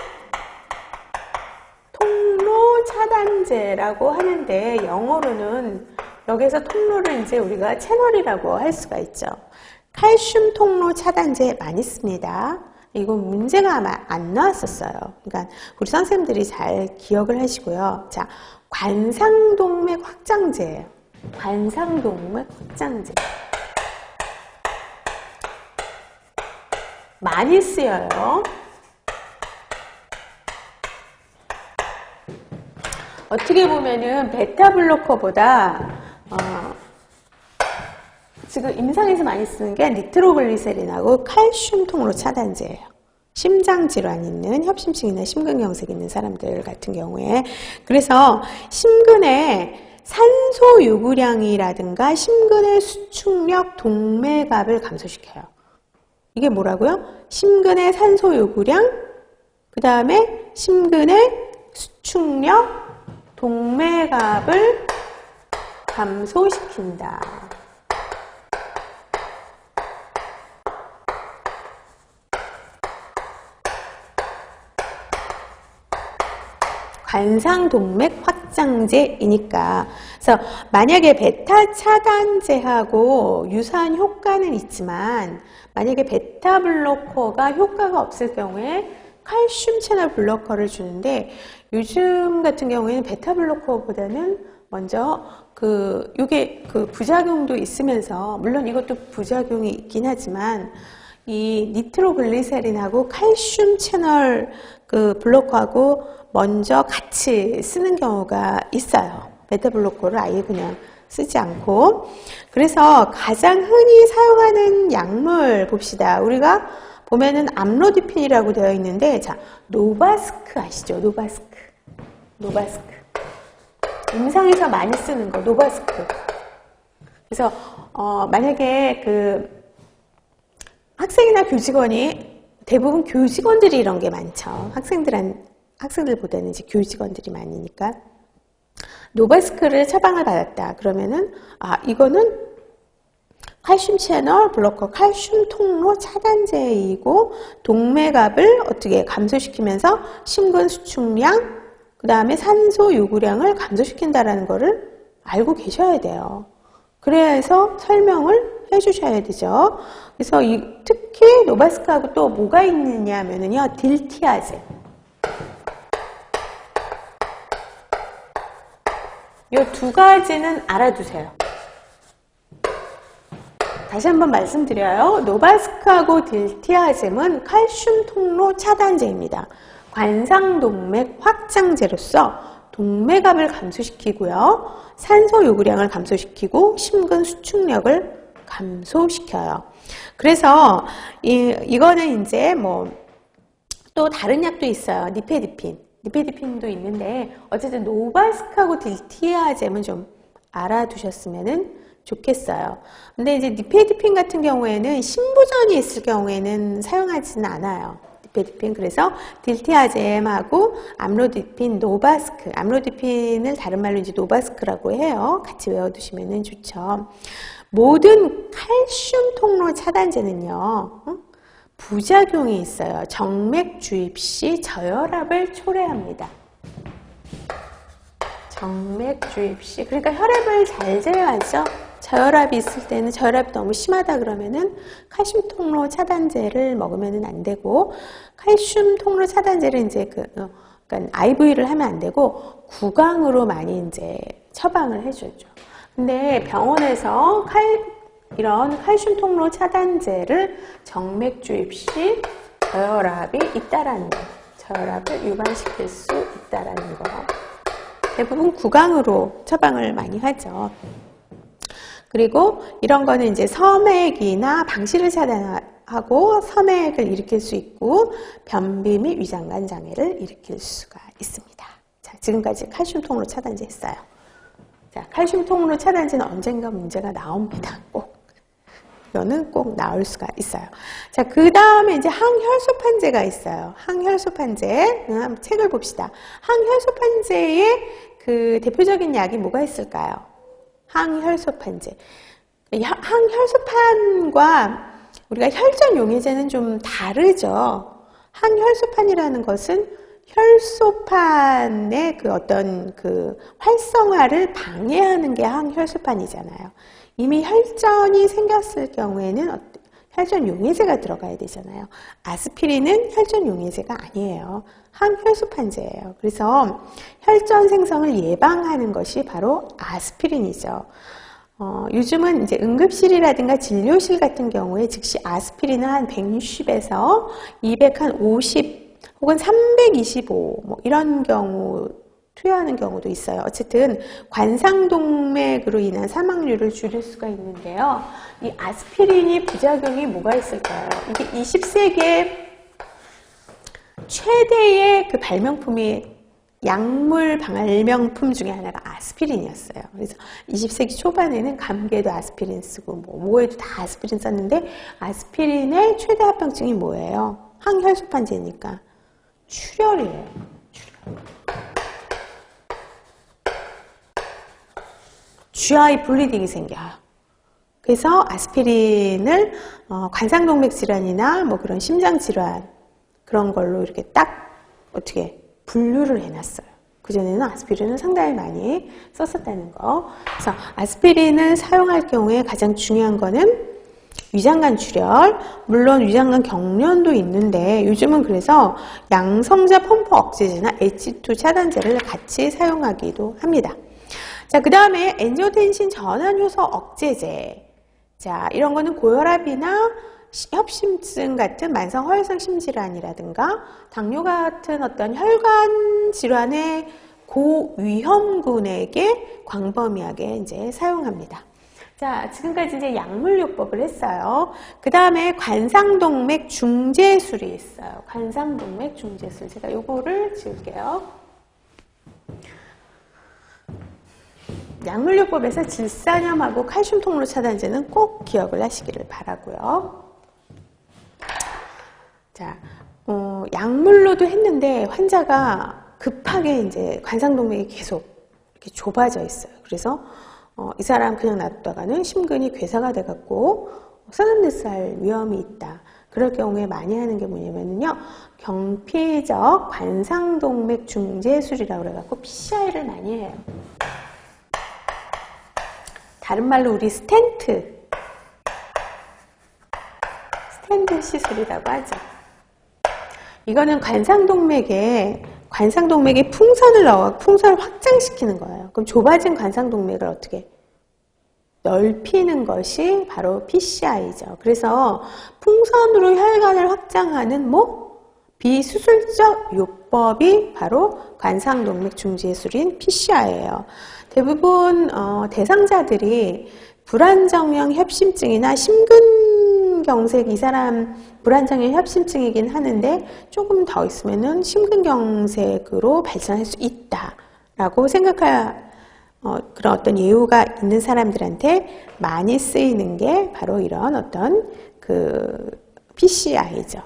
통로 차단제라고 하는데 영어로는 여기서 통로를 이제 우리가 채널이라고 할 수가 있죠. 칼슘 통로 차단제 많이 씁니다. 이거 문제가 아마 안 나왔었어요. 그러니까 우리 선생님들이 잘 기억을 하시고요. 자, 관상동맥 확장제예요. 관상동맥 확장제. 많이 쓰여요. 어떻게 보면은 베타블로커보다 지금 임상에서 많이 쓰는 게 니트로글리세린하고 칼슘 통로 차단제예요. 심장질환 있는, 협심증이나 심근경색 있는 사람들 같은 경우에. 그래서 심근의 산소 요구량이라든가 심근의 수축력, 동맥압을 감소시켜요. 이게 뭐라고요? 심근의 산소 요구량, 그 다음에 심근의 수축력, 동맥압을 감소시킨다. 관상동맥 확장제이니까. 그래서 만약에 베타 차단제하고 유사한 효과는 있지만 만약에 베타 블로커가 효과가 없을 경우에 칼슘 채널 블로커를 주는데, 요즘 같은 경우에는 베타 블로커보다는 먼저 요게 부작용도 있으면서, 물론 이것도 부작용이 있긴 하지만 이 니트로글리세린하고 칼슘 채널 블로커하고 먼저 같이 쓰는 경우가 있어요. 베타 블로커를 아예 그냥 쓰지 않고. 그래서 가장 흔히 사용하는 약물 봅시다. 우리가 보면은 암로디핀이라고 되어 있는데, 자, 노바스크 아시죠? 노바스크. 임상에서 많이 쓰는 거, 노바스크. 그래서 만약에 학생이나 교직원이, 대부분 교직원들이 이런 게 많죠. 학생들보다는 이제 교직원들이 많으니까. 노바스크를 처방을 받았다. 그러면은, 이거는 칼슘 채널 블로커, 칼슘 통로 차단제이고, 동맥압을 어떻게 감소시키면서 심근 수축량, 그 다음에 산소 요구량을 감소시킨다라는 거를 알고 계셔야 돼요. 그래서 설명을 해주셔야 되죠. 그래서 특히 노바스크하고 또 뭐가 있느냐 하면은요, 딜티아제. 이 두 가지는 알아두세요. 다시 한번 말씀드려요. 노바스크하고 딜티아젬은 칼슘 통로 차단제입니다. 관상동맥 확장제로서 동맥압을 감소시키고요, 산소 요구량을 감소시키고 심근 수축력을 감소시켜요. 그래서 이거는 이제 또 다른 약도 있어요. 니페디핀도 있는데, 어쨌든 노바스크하고 딜티아젬은 좀 알아두셨으면 좋겠어요. 근데 이제 니페디핀 같은 경우에는 신부전이 있을 경우에는 사용하지는 않아요. 니페디핀. 그래서 딜티아젬하고 암로디핀, 노바스크. 암로디핀을 다른 말로 이제 노바스크라고 해요. 같이 외워두시면 좋죠. 모든 칼슘 통로 차단제는요, 부작용이 있어요. 정맥 주입 시 저혈압을 초래합니다. 정맥 주입 시, 그러니까 혈압을 잘 재야죠. 저혈압이 있을 때는, 저혈압이 너무 심하다 그러면은 칼슘 통로 차단제를 먹으면은 안 되고, 칼슘 통로 차단제를 이제 그러니까 IV를 하면 안 되고 구강으로 많이 이제 처방을 해주죠. 근데 병원에서 이런 칼슘 통로 차단제를 정맥 주입 시 저혈압이 있다라는 거, 저혈압을 유발시킬 수 있다라는 거. 대부분 구강으로 처방을 많이 하죠. 그리고 이런 거는 이제 섬액이나 방시를 차단하고 섬액을 일으킬 수 있고, 변비 및 위장관 장애를 일으킬 수가 있습니다. 자, 지금까지 칼슘 통로 차단제 했어요. 자, 칼슘 통로 차단제는 언젠가 문제가 나옵니다. 이거는 꼭 나올 수가 있어요. 자, 그 다음에 이제 항혈소판제가 있어요. 항혈소판제. 책을 봅시다. 항혈소판제의 그 대표적인 약이 뭐가 있을까요? 항혈소판제. 항혈소판과 우리가 혈전용해제는 좀 다르죠. 항혈소판이라는 것은 혈소판의 그 어떤 그 활성화를 방해하는 게 항혈소판이잖아요. 이미 혈전이 생겼을 경우에는 혈전용해제가 들어가야 되잖아요. 아스피린은 혈전용해제가 아니에요. 항혈소판제예요. 그래서 혈전 생성을 예방하는 것이 바로 아스피린이죠. 요즘은 이제 응급실이라든가 진료실 같은 경우에 즉시 아스피린은 한 160에서 250 혹은 325 이런 경우 투여하는 경우도 있어요. 어쨌든 관상동맥으로 인한 사망률을 줄일 수가 있는데요. 이 아스피린이 부작용이 뭐가 있을까요? 이게 20세기에 최대의 그 발명품이, 약물 발명품 중에 하나가 아스피린이었어요. 그래서 20세기 초반에는 감기에도 아스피린 쓰고 뭐에도 다 아스피린 썼는데, 아스피린의 최대 합병증이 뭐예요? 항혈소판제니까 출혈이에요. 출혈. GI 블리딩이 생겨요. 그래서 아스피린을 관상동맥 질환이나 뭐 그런 심장 질환 그런 걸로 이렇게 딱 어떻게 분류를 해놨어요. 그전에는 아스피린을 상당히 많이 썼었다는 거. 그래서 아스피린을 사용할 경우에 가장 중요한 거는 위장관 출혈, 물론 위장관 경련도 있는데 요즘은 그래서 양성자 펌프 억제제나 H2 차단제를 같이 사용하기도 합니다. 자, 그 다음에 엔지오텐신 전환 효소 억제제. 자, 이런 거는 고혈압이나 협심증 같은 만성 허혈성 심질환이라든가 당뇨 같은 어떤 혈관 질환의 고위험군에게 광범위하게 이제 사용합니다. 자, 지금까지 이제 약물요법을 했어요. 그 다음에 관상동맥 중재술이 있어요. 관상동맥 중재술. 제가 요거를 지울게요. 약물요법에서 질산염하고 칼슘 통로 차단제는 꼭 기억을 하시기를 바라고요. 자, 약물로도 했는데 환자가 급하게 이제 관상동맥이 계속 이렇게 좁아져 있어요. 그래서 이 사람 그냥 놔뒀다가는 심근이 괴사가 돼갖고 서든데스할 위험이 있다. 그럴 경우에 많이 하는 게 뭐냐면요, 경피적 관상동맥 중재술이라고 그래갖고 PCI를 많이 해요. 다른 말로 우리 스텐트 시술이라고 하죠. 이거는 관상동맥에 풍선을 넣어 풍선을 확장시키는 거예요. 그럼 좁아진 관상동맥을 어떻게 넓히는 것이 바로 PCI죠. 그래서 풍선으로 혈관을 확장하는 비수술적 요법이 바로 관상동맥 중재술인 PCI예요. 대부분 대상자들이 불안정형 협심증이나 심근경색, 이 사람 불안정형 협심증이긴 하는데 조금 더 있으면은 심근경색으로 발전할 수 있다라고 생각할 그런 어떤 예후가 있는 사람들한테 많이 쓰이는 게 바로 이런 어떤 PCI죠.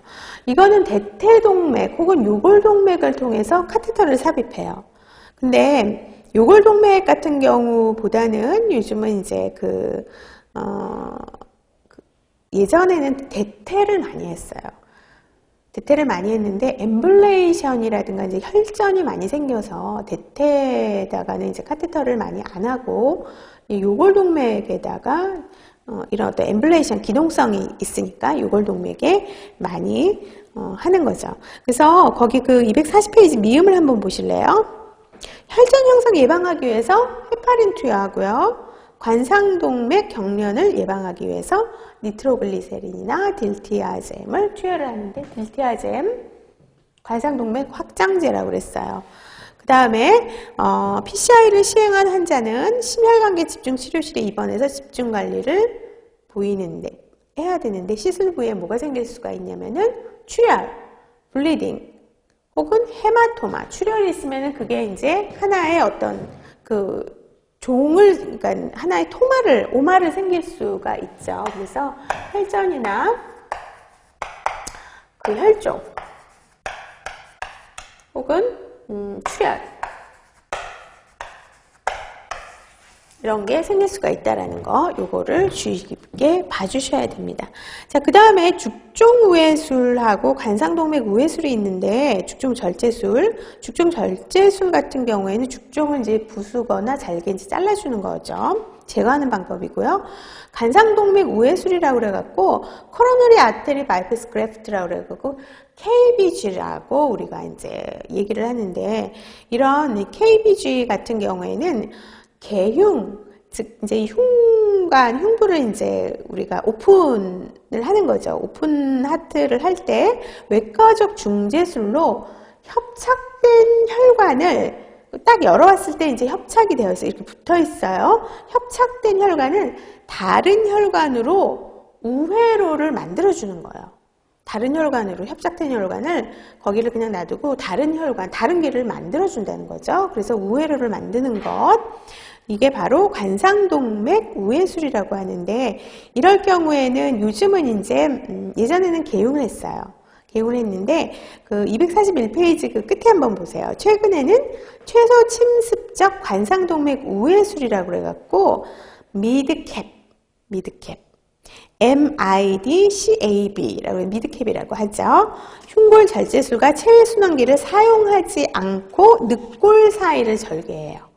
이거는 대퇴동맥 혹은 요골동맥을 통해서 카테터를 삽입해요. 근데 요골동맥 같은 경우보다는 요즘은 이제 예전에는 대퇴를 많이 했어요. 대퇴를 많이 했는데 엠블레이션이라든가 이제 혈전이 많이 생겨서 대퇴에다가는 이제 카테터를 많이 안 하고 요골동맥에다가 이런 어떤 엠블레이션 기동성이 있으니까 요골동맥에 많이 하는 거죠. 그래서 거기 240페이지 미음을 한번 보실래요? 혈전 형성 예방하기 위해서 헤파린 투여하고요. 관상동맥 경련을 예방하기 위해서 니트로글리세린이나 딜티아젬을 투여를 하는데, 딜티아젬 관상동맥 확장제라고 그랬어요. 그 다음에 PCI를 시행한 환자는 심혈관계 집중치료실에 입원해서 집중관리를 해야 되는데 시술 부위에 뭐가 생길 수가 있냐면은 출혈, 블리딩 혹은 헤마토마, 출혈이 있으면은 그게 이제 하나의 어떤 그러니까 하나의 오마를 생길 수가 있죠. 그래서 혈전이나 혈종 혹은 출혈 이런 게 생길 수가 있다라는 거, 요거를 주의 깊게 봐주셔야 됩니다. 자, 그 다음에 죽종우회술하고 관상동맥 우회술이 있는데, 죽종절제술 같은 경우에는 죽종을 이제 부수거나 잘게 이제 잘라주는 거죠. 제거하는 방법이고요. 관상동맥 우회술이라고 그래갖고 코로너리 아테리 바이패스 그래프트라고 그래갖고 KBG라고 우리가 이제 얘기를 하는데, 이런 KBG 같은 경우에는 개흉, 즉 이제 흉부를 이제 우리가 오픈을 하는 거죠. 오픈 하트를 할 때 외과적 중재술로 협착된 혈관을 딱 열어봤을 때 이제 협착이 되어 있어요. 이렇게 붙어 있어요. 협착된 혈관을 다른 혈관으로 우회로를 만들어주는 거예요. 다른 혈관으로, 협착된 혈관을 거기를 그냥 놔두고 다른 혈관, 다른 길을 만들어준다는 거죠. 그래서 우회로를 만드는 것. 이게 바로 관상동맥 우회술이라고 하는데, 이럴 경우에는 요즘은 이제 예전에는 개용을 했어요. 개용을 했는데 241페이지 끝에 한번 보세요. 최근에는 최소 침습적 관상동맥 우회술이라고 그래갖고 미드캡 MIDCAB라고 미드캡이라고 하죠. 흉골 절제술과 체외순환기를 사용하지 않고 늑골 사이를 절개해요.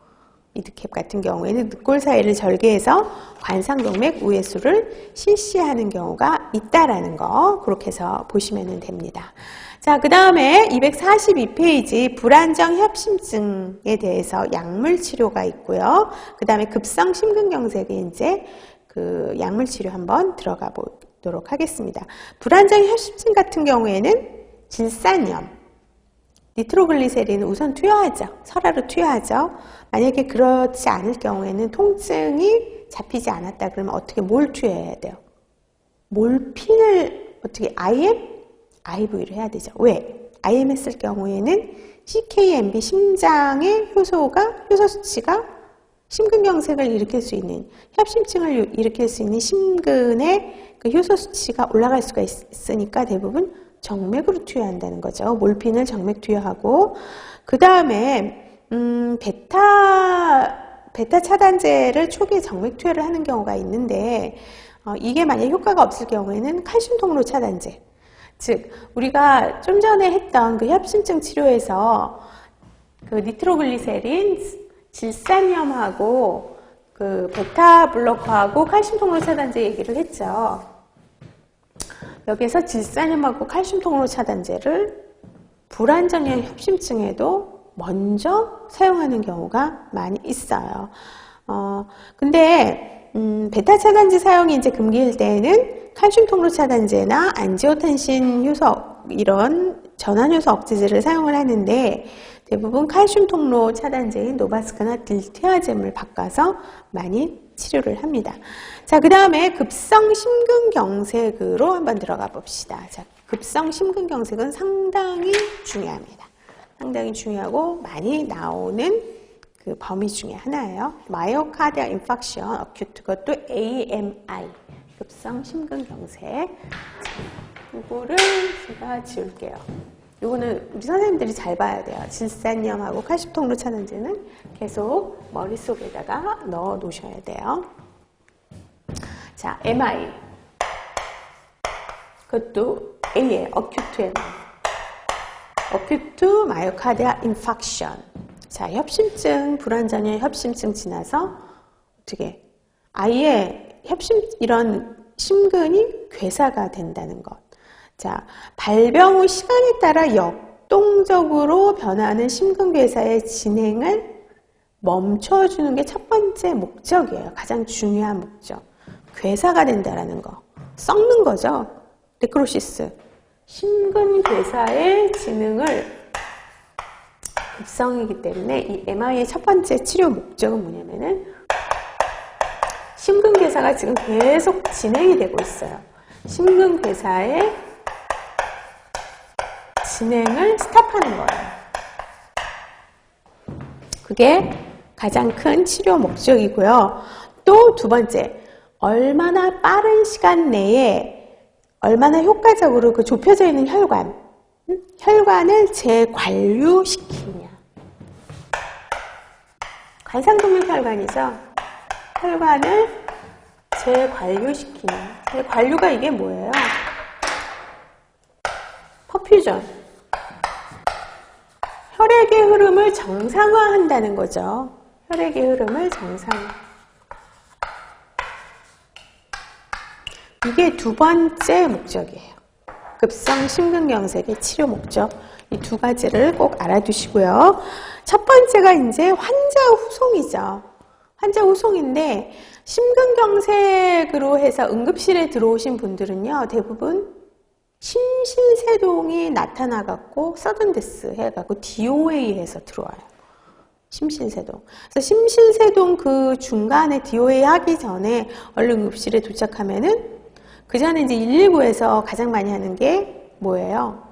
미드캡 같은 경우에는 늑골 사이를 절개해서 관상동맥 우회수를 실시하는 경우가 있다라는 거 그렇게 해서 보시면 됩니다. 자, 그 다음에 242페이지 불안정 협심증에 대해서 약물 치료가 있고요. 그 다음에 급성 심근경색에 이제 그 약물 치료 한번 들어가 보도록 하겠습니다. 불안정 협심증 같은 경우에는 질산염, 니트로글리세린은 우선 투여하죠. 설화로 투여하죠. 만약에 그렇지 않을 경우에는 통증이 잡히지 않았다 그러면 어떻게 뭘 투여해야 돼요? 몰핀을 어떻게 IV를 해야 되죠. 왜? IM 했을 경우에는 CKMB 심장의 효소 수치가 심근경색을 일으킬 수 있는 협심증을 일으킬 수 있는 심근의 그 효소 수치가 올라갈 수가 있으니까 대부분 정맥으로 투여한다는 거죠. 몰핀을 정맥 투여하고 그 다음에 베타 차단제를 초기에 정맥 투여를 하는 경우가 있는데 이게 만약 효과가 없을 경우에는 칼슘 통로 차단제 즉 우리가 좀 전에 했던 그 협심증 치료에서 그 니트로글리세린 질산염하고 그 베타 블로커하고 칼슘 통로 차단제 얘기를 했죠. 여기에서 질산염하고 칼슘 통로 차단제를 불안정형 협심증에도 먼저 사용하는 경우가 많이 있어요. 근데 베타 차단제 사용이 이제 금기일 때에는 칼슘 통로 차단제나 안지오텐신 효소 이런 전환 효소 억제제를 사용을 하는데 대부분 칼슘 통로 차단제인 노바스크나 딜티아젬을 바꿔서 많이 치료를 합니다. 자, 그 다음에 급성 심근경색으로 한번 들어가 봅시다. 자, 급성 심근경색은 상당히 중요합니다. 상당히 중요하고 많이 나오는 그 범위 중에 하나예요. 마이오카디아 인팍션 어큐트 그것도 AMI 급성 심근경색. 이거를 제가 지울게요. 이거는 우리 선생님들이 잘 봐야 돼요. 질산염하고 칼슘 통로 차단제는 계속 머릿속에다가 넣어 놓으셔야 돼요. 자, MI 그것도 A에 어큐트 MI 어큐트 마이오카디아 인팍션. 자, 협심증 불안전형 협심증 지나서 어떻게 아예 이런 심근이 괴사가 된다는 것. 자, 발병 후 시간에 따라 역동적으로 변하는 심근괴사의 진행을 멈춰주는 게 첫 번째 목적이에요. 가장 중요한 목적. 괴사가 된다라는 거. 썩는 거죠. 네크로시스. 심근괴사의 진행을 급성이기 때문에 이 MI의 첫 번째 치료 목적은 뭐냐면은 심근괴사가 지금 계속 진행이 되고 있어요. 심근괴사의 진행을 스탑하는 거예요. 그게 가장 큰 치료 목적이고요. 또 두 번째, 얼마나 빠른 시간 내에 얼마나 효과적으로 그 좁혀져 있는 혈관을 재관류시키냐. 관상동맥 혈관이죠. 혈관을 재관류시키는. 관류가 이게 뭐예요? 퍼퓨전. 혈액의 흐름을 정상화한다는 거죠. 혈액의 흐름을 정상화. 이게 두 번째 목적이에요. 급성 심근경색의 치료 목적. 이 두 가지를 꼭 알아두시고요. 첫 번째가 이제 환자 후송이죠. 환자 후송인데 심근경색으로 해서 응급실에 들어오신 분들은요. 대부분 심실세동이 나타나갖고 서든데스 해갖고 DOA 해서 들어와요. 심실세동. 그래서 심실세동 그 중간에 DOA 하기 전에 얼른 응급실에 도착하면은 그 전에 이제 119에서 가장 많이 하는 게 뭐예요?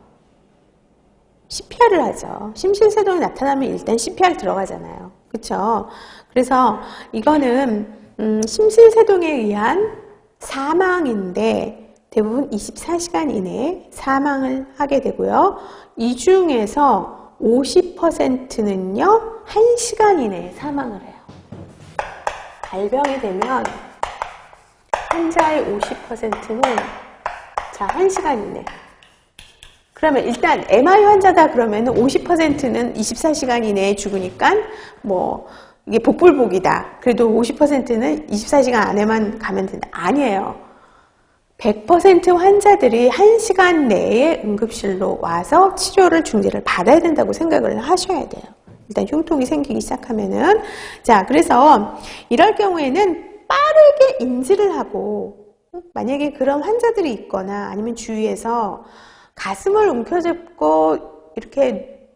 CPR을 하죠. 심실세동이 나타나면 일단 CPR 들어가잖아요. 그렇죠? 그래서 이거는 심실세동에 의한 사망인데 대부분 24시간 이내에 사망을 하게 되고요. 이 중에서 50%는요. 1시간 이내에 사망을 해요. 발병이 되면 환자의 50%는 자, 1시간 이내. 그러면 일단 MI 환자다 그러면은 50%는 24시간 이내에 죽으니까 뭐 이게 복불복이다. 그래도 50%는 24시간 안에만 가면 된다. 아니에요. 100% 환자들이 1시간 내에 응급실로 와서 치료를 중지를 받아야 된다고 생각을 하셔야 돼요. 일단 흉통이 생기기 시작하면은. 자, 그래서 이럴 경우에는 빠르게 인지를 하고, 만약에 그런 환자들이 있거나 아니면 주위에서 가슴을 움켜잡고 이렇게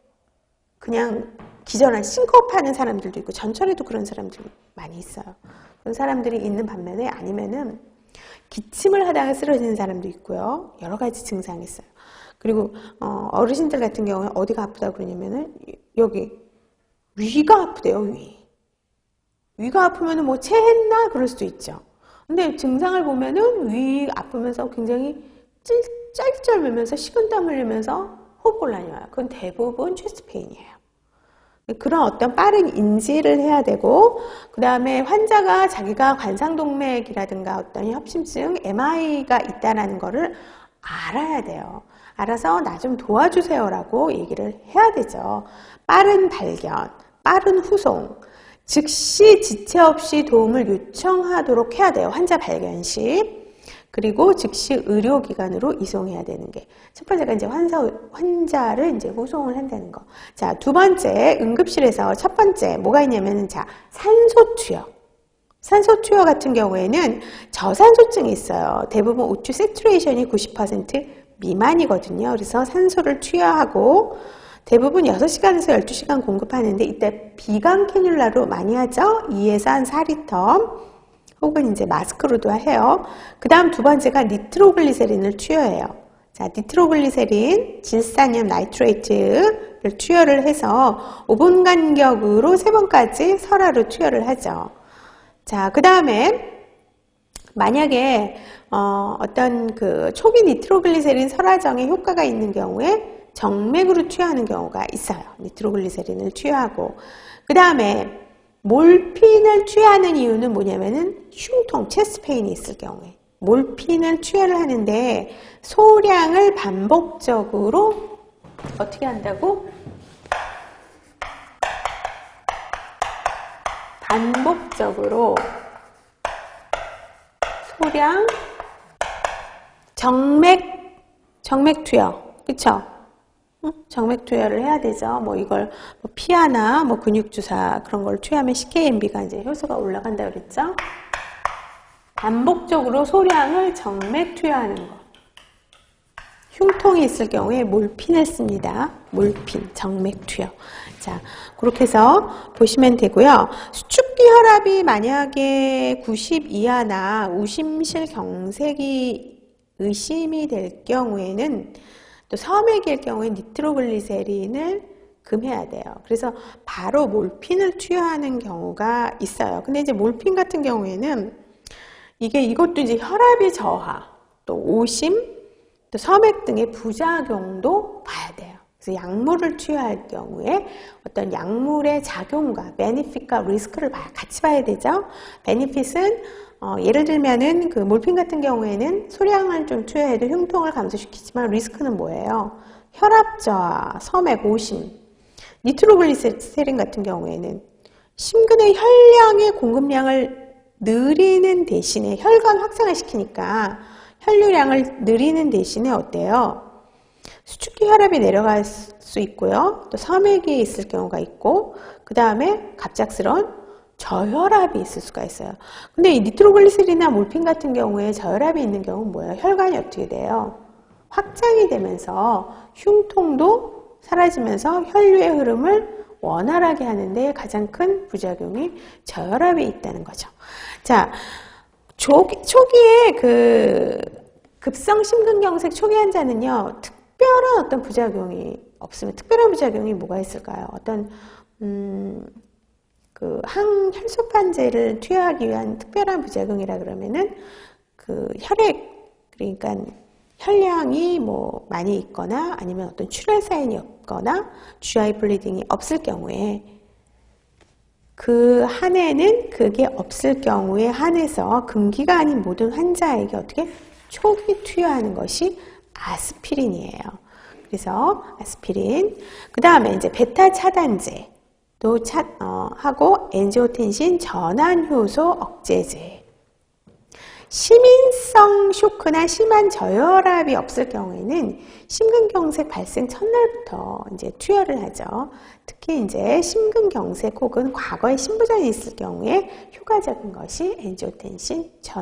그냥 기절한 싱크업하는 사람들도 있고, 전철에도 그런 사람들이 많이 있어요. 그런 사람들이 있는 반면에 아니면은 기침을 하다가 쓰러지는 사람도 있고요. 여러 가지 증상이 있어요. 그리고 어르신들 같은 경우에 어디가 아프다고 그러냐면은 여기 위가 아프대요. 위가 아프면은 뭐 체했나 그럴 수도 있죠. 근데 증상을 보면은 위 아프면서 굉장히 짤짤매면서 식은땀 흘리면서 호흡곤란이 와요. 그건 대부분 체스트 페인이에요. 그런 어떤 빠른 인지를 해야 되고, 그 다음에 환자가 자기가 관상동맥이라든가 어떤 협심증, MI가 있다는 거를 알아야 돼요. 알아서 나 좀 도와주세요라고 얘기를 해야 되죠. 빠른 발견, 빠른 후송, 즉시 지체 없이 도움을 요청하도록 해야 돼요. 환자 발견 시. 그리고 즉시 의료기관으로 이송해야 되는 게 첫 번째가 이제 환자를 이제 후송을 한다는 거. 자, 두 번째 응급실에서 첫 번째 뭐가 있냐면은 자, 산소 투여. 산소 투여 같은 경우에는 저산소증이 있어요. 대부분 O2 세츄레이션이 90% 미만이거든요. 그래서 산소를 투여하고 대부분 6시간에서 12시간 공급하는데 이때 비강 캐뉼라로 많이 하죠. 2에서 한 4리터. 혹은 이제 마스크로도 해요. 그 다음 두 번째가 니트로글리세린을 투여해요. 자, 니트로글리세린, 질산염 나이트레이트를 투여를 해서 5분 간격으로 3번까지 설화로 투여를 하죠. 자, 그 다음에 만약에 어떤 그 초기 니트로글리세린 설화정에 효과가 있는 경우에 정맥으로 투여하는 경우가 있어요. 니트로글리세린을 투여하고. 그 다음에 몰핀을 투여하는 이유는 뭐냐면은 흉통, 체스트 페인이 있을 경우에 몰핀을 투여를 하는데 소량을 반복적으로 어떻게 한다고? 반복적으로 소량 정맥 투여, 그쵸? 정맥 투여를 해야 되죠. 뭐 이걸 뭐 피하나 뭐 근육 주사 그런 걸 투여하면 CKMB가 이제 효소가 올라간다 그랬죠. 반복적으로 소량을 정맥 투여하는 거. 흉통이 있을 경우에 몰핀을 씁니다. 몰핀, 정맥 투여. 자, 그렇게 해서 보시면 되고요. 수축기 혈압이 만약에 90 이하나 우심실 경색이 의심이 될 경우에는 또 섬액일 경우에 니트로글리세린을 금해야 돼요. 그래서 바로 몰핀을 투여하는 경우가 있어요. 근데 이제 몰핀 같은 경우에는 이것도 이제 혈압의 저하, 또 오심, 또 섬액 등의 부작용도 봐야 돼요. 그래서 약물을 투여할 경우에 어떤 약물의 작용과 베네핏과 리스크를 같이 봐야 되죠. 베네핏은 예를 들면은 그 몰핀 같은 경우에는 소량을 좀 투여해도 흉통을 감소시키지만 리스크는 뭐예요? 혈압 저하, 섬액, 오심. 니트로글리세린 같은 경우에는 심근의 혈량의 공급량을 느리는 대신에 혈관 확산을 시키니까 혈류량을 느리는 대신에 어때요? 수축기 혈압이 내려갈 수 있고요. 또 섬액이 있을 경우가 있고 그 다음에 갑작스러운 저혈압이 있을 수가 있어요. 근데 이 니트로글리세린이나 몰핀 같은 경우에 저혈압이 있는 경우는 뭐예요? 혈관이 어떻게 돼요? 확장이 되면서 흉통도 사라지면서 혈류의 흐름을 원활하게 하는데 가장 큰 부작용이 저혈압이 있다는 거죠. 자, 초기에 그 급성 심근경색 초기 환자는요, 특별한 어떤 부작용이 없으면 특별한 부작용이 뭐가 있을까요? 어떤 그 항혈소판제를 투여하기 위한 특별한 부작용이라 그러면은 그 혈액, 그러니까 혈량이 뭐 많이 있거나 아니면 어떤 출혈 사인이 없거나 GI 블리딩이 없을 경우에 그 한해는 그게 없을 경우에 한해서 금기가 아닌 모든 환자에게 어떻게 초기 투여하는 것이 아스피린이에요. 그래서 아스피린, 그 다음에 이제 베타 차단제도 하고 엔지오텐신 전환 효소 억제제. 심인성 쇼크나 심한 저혈압이 없을 경우에는 심근경색 발생 첫날부터 이제 투여를 하죠. 특히 이제 심근경색 혹은 과거에 심부전이 있을 경우에 효과적인 것이 엔지오텐신